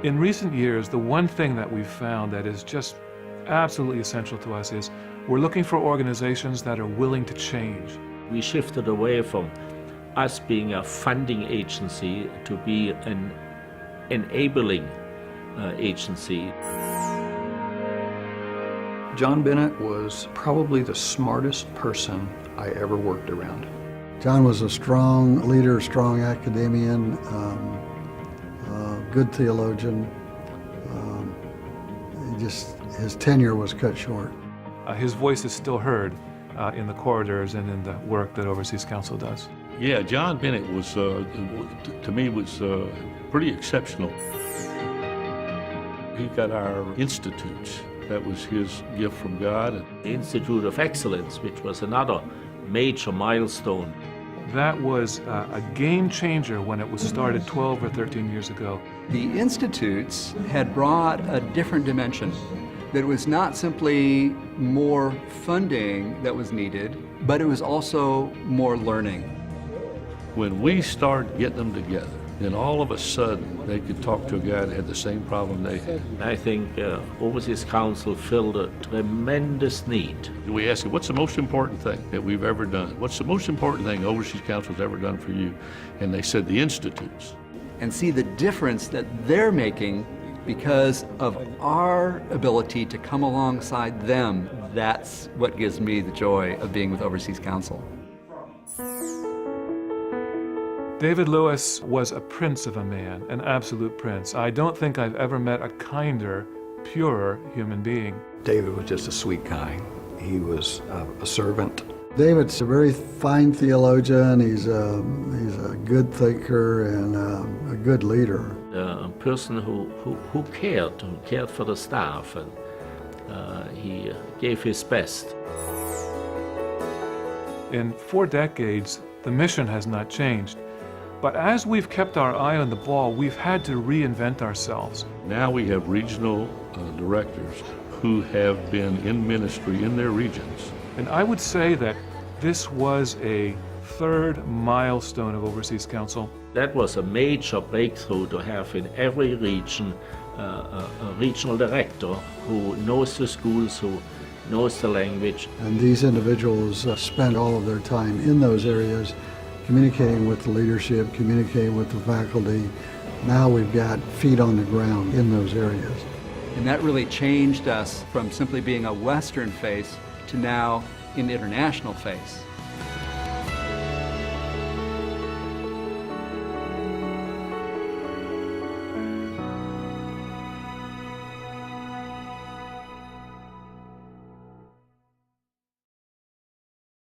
In recent years, the one thing that we've found that is just absolutely essential to us is we're looking for organizations that are willing to change. We shifted away from us being a funding agency to be an enabling agency. John Bennett was probably the smartest person I ever worked around. John was a strong leader, strong academician, good theologian. His tenure was cut short. His voice is still heard in the corridors and in the work that Overseas Council does. Yeah, John Bennett was, to me, was pretty exceptional. He got our institutes. That was his gift from God. The Institute of Excellence, which was another major milestone. That was a game changer when it was started 12 or 13 years ago. The institutes had brought a different dimension. That it was not simply more funding that was needed, but it was also more learning. When we started getting them together, then all of a sudden they could talk to a guy that had the same problem they had. I think Overseas Council filled a tremendous need. We asked him, what's the most important thing that we've ever done? What's the most important thing Overseas Council's ever done for you? And they said, the institutes. And see the difference that they're making because of our ability to come alongside them. That's what gives me the joy of being with Overseas Council. David Lewis was a prince of a man, an absolute prince. I don't think I've ever met a kinder, purer human being. David was just a sweet guy. He was a servant. David's a very fine theologian. He's a good thinker and a good leader. A person who cared for the staff, and he gave his best. In 4 decades, the mission has not changed. But as we've kept our eye on the ball, we've had to reinvent ourselves. Now we have regional directors who have been in ministry in their regions. And I would say that this was a third milestone of Overseas Council. That was a major breakthrough to have in every region a regional director who knows the schools, who knows the language. And these individuals spend all of their time in those areas, communicating with the leadership, communicating with the faculty. Now we've got feet on the ground in those areas. And that really changed us from simply being a Western face to now an international face.